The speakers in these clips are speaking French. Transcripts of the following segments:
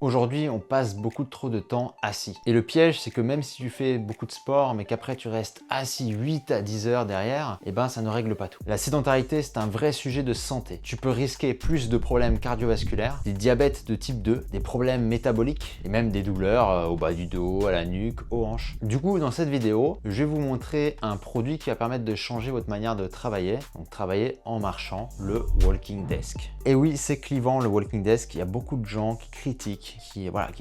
Aujourd'hui, on passe beaucoup trop de temps assis. Et le piège, c'est que même si tu fais beaucoup de sport, mais qu'après tu restes assis 8 à 10 heures derrière, eh ben ça ne règle pas tout. La sédentarité, c'est un vrai sujet de santé. Tu peux risquer plus de problèmes cardiovasculaires, des diabètes de type 2, des problèmes métaboliques et même des douleurs au bas du dos, à la nuque, aux hanches. Du coup, dans cette vidéo, je vais vous montrer un produit qui va permettre de changer votre manière de travailler, donc travailler en marchant, le Walking Desk. Et oui, c'est clivant le Walking Desk, il y a beaucoup de gens qui critiquent,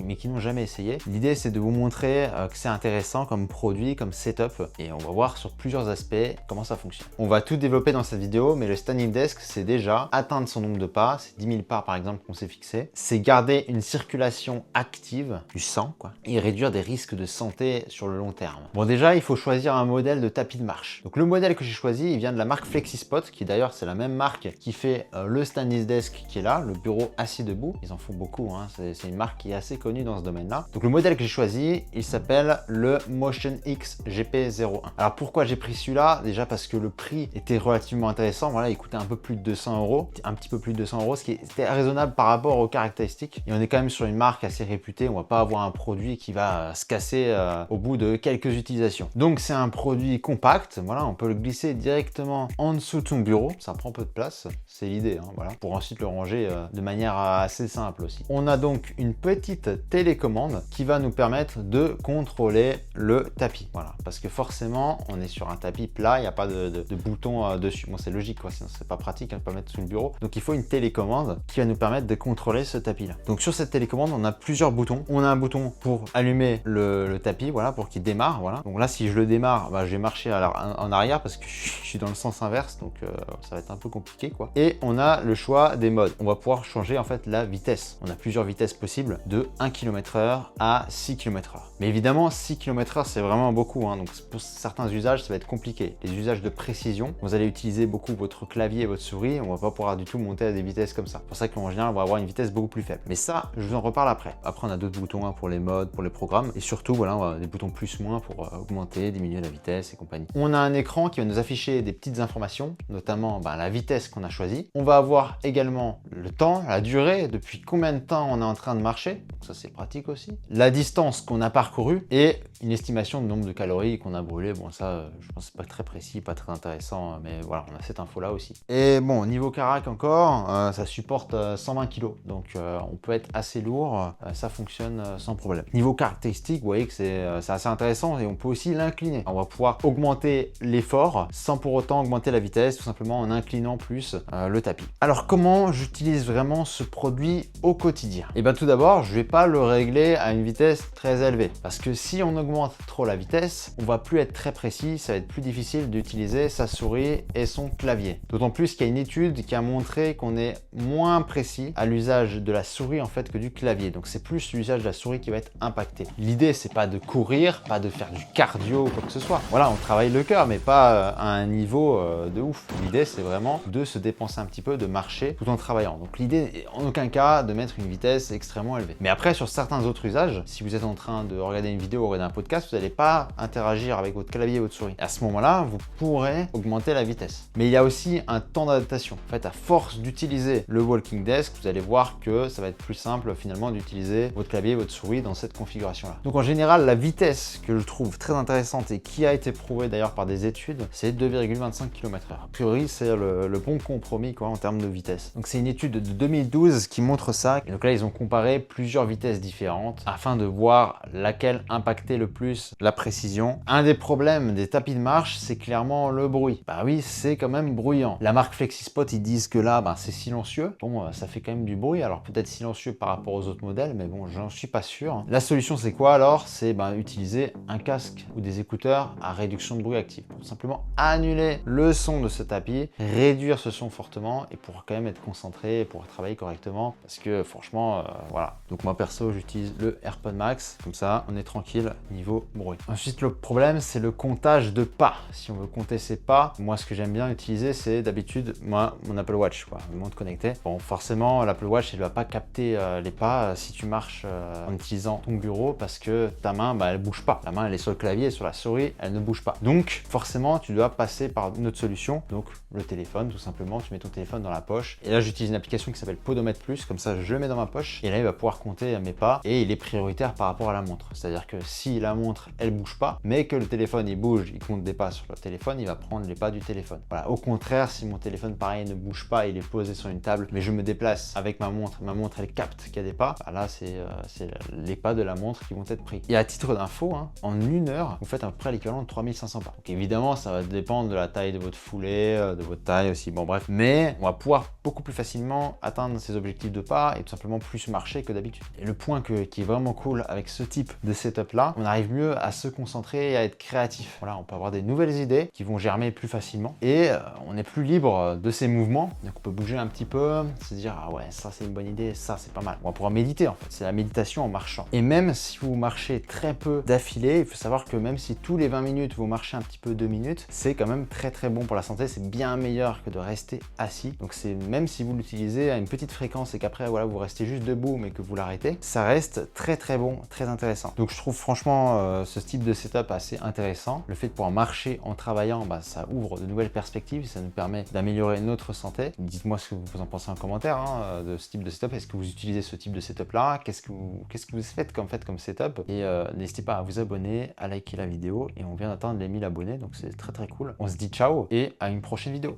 mais qui n'ont jamais essayé. L'idée, c'est de vous montrer que c'est intéressant comme produit, comme setup, et on va voir sur plusieurs aspects comment ça fonctionne. On va tout développer dans cette vidéo, mais le Standing Desk, c'est déjà atteindre son nombre de pas, c'est 10 000 pas par exemple qu'on s'est fixé, c'est garder une circulation active du sang, et réduire des risques de santé sur le long terme. Bon, déjà, il faut choisir un modèle de tapis de marche. Donc le modèle que j'ai choisi, il vient de la marque FlexiSpot, qui d'ailleurs, c'est la même marque qui fait le Standing Desk qui est là, le bureau assis debout. Ils en font beaucoup, hein. C'est une marque qui est assez connue dans ce domaine-là. Donc le modèle que j'ai choisi, il s'appelle le Motion X GP01. Alors pourquoi j'ai pris celui-là? Déjà parce que le prix était relativement intéressant. Voilà, il coûtait un peu plus de 200 €, un petit peu plus de 200 €, ce qui était raisonnable par rapport aux caractéristiques. Et on est quand même sur une marque assez réputée. On va pas avoir un produit qui va se casser au bout de quelques utilisations. Donc c'est un produit compact. Voilà, on peut le glisser directement en dessous de son bureau. Ça prend peu de place. C'est l'idée, hein, voilà, pour ensuite le ranger de manière assez simple aussi. On a donc une petite télécommande qui va nous permettre de contrôler le tapis. Voilà, parce que forcément, on est sur un tapis plat, il n'y a pas de bouton dessus. Bon, c'est logique, quoi, sinon c'est pas pratique, hein, de pas mettre sous le bureau. Donc il faut une télécommande qui va nous permettre de contrôler ce tapis-là. Donc sur cette télécommande, on a plusieurs boutons. On a un bouton pour allumer le tapis, voilà, pour qu'il démarre. Voilà. Donc là, si je le démarre, bah, je vais marcher en arrière parce que je suis dans le sens inverse, donc ça va être un peu compliqué, quoi. Et on a le choix des modes. On va pouvoir changer en fait la vitesse. On a plusieurs vitesses possibles de 1 km/h à 6 km/h. Mais évidemment, 6 km/h, c'est vraiment beaucoup, hein. Donc pour certains usages, ça va être compliqué. Les usages de précision, vous allez utiliser beaucoup votre clavier et votre souris. On va pas pouvoir du tout monter à des vitesses comme ça. C'est pour ça qu'en général, on va avoir une vitesse beaucoup plus faible. Mais ça, je vous en reparle après. Après, on a d'autres boutons, hein, pour les modes, pour les programmes. Et surtout, voilà, on a des boutons plus-moins pour augmenter, diminuer la vitesse et compagnie. On a un écran qui va nous afficher des petites informations, notamment la vitesse qu'on a choisie. On va avoir également le temps, la durée, depuis combien de temps on est en train de marcher. Donc ça, c'est pratique aussi. La distance qu'on a parcourue et une estimation du nombre de calories qu'on a brûlé. Bon, ça, je pense que c'est pas très précis, pas très intéressant, mais voilà, on a cette info-là aussi. Et bon, niveau carac encore, ça supporte 120 kg. Donc, on peut être assez lourd, ça fonctionne sans problème. Niveau caractéristiques, vous voyez que c'est assez intéressant et on peut aussi l'incliner. On va pouvoir augmenter l'effort sans pour autant augmenter la vitesse, tout simplement en inclinant plus le tapis. Alors, comment j'utilise vraiment ce produit au quotidien? Et bien tout d'abord, je vais pas le régler à une vitesse très élevée parce que si on augmente trop la vitesse, on va plus être très précis, ça va être plus difficile d'utiliser sa souris et son clavier. D'autant plus qu'il y a une étude qui a montré qu'on est moins précis à l'usage de la souris en fait que du clavier. Donc c'est plus l'usage de la souris qui va être impacté. L'idée, c'est pas de courir, pas de faire du cardio ou quoi que ce soit. Voilà, on travaille le cœur, mais pas à un niveau de ouf. L'idée, c'est vraiment de se dépenser un petit peu, de marcher tout en travaillant. Donc l'idée, en aucun cas, de mettre une vitesse extrêmement élevée. Mais après, sur certains autres usages, si vous êtes en train de regarder une vidéo ou regarder un podcast, vous n'allez pas interagir avec votre clavier et votre souris. Et à ce moment-là, vous pourrez augmenter la vitesse. Mais il y a aussi un temps d'adaptation. En fait, à force d'utiliser le Walking Desk, vous allez voir que ça va être plus simple finalement d'utiliser votre clavier et votre souris dans cette configuration-là. Donc en général, la vitesse que je trouve très intéressante et qui a été prouvée d'ailleurs par des études, c'est 2,25 km/h. A priori, c'est le bon compromis, quoi, en termes de vitesse. Donc c'est une étude de 2012 qui montre ça. Et donc là, ils ont comparé plusieurs vitesses différentes afin de voir laquelle impactait le plus la précision. Un des problèmes des tapis de marche, c'est clairement le bruit. Bah oui, c'est quand même bruyant. La marque FlexiSpot, ils disent que là, c'est silencieux. Bon, ça fait quand même du bruit. Alors peut-être silencieux par rapport aux autres modèles, mais bon, j'en suis pas sûr. La solution, c'est quoi alors? C'est utiliser un casque ou des écouteurs à réduction de bruit active. Pour simplement annuler le son de ce tapis, réduire ce son fortement et pour quand même être concentré, pour travailler correctement. Parce que franchement, voilà. Donc moi perso, j'utilise le AirPod Max. Comme ça, on est tranquille niveau bruit. Ensuite, le problème, c'est le comptage de pas. Si on veut compter ses pas, moi, ce que j'aime bien utiliser, c'est d'habitude, mon Apple Watch, quoi, une montre connectée. Bon, forcément, l'Apple Watch, elle ne va pas capter les pas si tu marches en utilisant ton bureau parce que ta main, elle bouge pas. La main, elle est sur le clavier, sur la souris, elle ne bouge pas. Donc, forcément, tu dois passer par une autre solution. Donc, le téléphone, tout simplement. Tu mets ton téléphone dans la poche. Et là, j'utilise une application qui s'appelle Podomètre Plus. Comme ça, je le mets dans ma poche. Et là, il va va pouvoir compter mes pas et il est prioritaire par rapport à la montre. C'est-à-dire que si la montre, elle bouge pas, mais que le téléphone, il bouge, il compte des pas sur le téléphone, il va prendre les pas du téléphone. Voilà. Au contraire, si mon téléphone, pareil, ne bouge pas, il est posé sur une table, mais je me déplace avec ma montre, elle capte qu'il y a des pas, bah là, c'est les pas de la montre qui vont être pris. Et à titre d'info, hein, en 1 heure, vous faites à peu près l'équivalent de 3500 pas. Donc évidemment, ça va dépendre de la taille de votre foulée, de votre taille aussi, bon bref, mais on va pouvoir beaucoup plus facilement atteindre ces objectifs de pas et tout simplement plus marcher que d'habitude. Et le point qui est vraiment cool avec ce type de setup là, on arrive mieux à se concentrer et à être créatif. Voilà, on peut avoir des nouvelles idées qui vont germer plus facilement et on est plus libre de ces mouvements. Donc on peut bouger un petit peu, se dire ah ouais, ça c'est une bonne idée, ça c'est pas mal. On va pouvoir méditer en fait, c'est la méditation en marchant. Et même si vous marchez très peu d'affilée, il faut savoir que même si tous les 20 minutes vous marchez un petit peu 2 minutes, c'est quand même très très bon pour la santé, c'est bien meilleur que de rester assis. Donc c'est même si vous l'utilisez à une petite fréquence et qu'après voilà vous restez juste debout mais que vous l'arrêtez, ça reste très très bon, très intéressant. Donc je trouve franchement ce type de setup assez intéressant. Le fait de pouvoir marcher en travaillant, bah, ça ouvre de nouvelles perspectives, ça nous permet d'améliorer notre santé. Dites-moi ce que vous en pensez en commentaire hein, de ce type de setup. Est-ce que vous utilisez ce type de setup là? Qu'est-ce que vous faites comme setup? Et n'hésitez pas à vous abonner, à liker la vidéo et on vient d'atteindre les 1000 abonnés donc c'est très très cool. On se dit ciao et à une prochaine vidéo.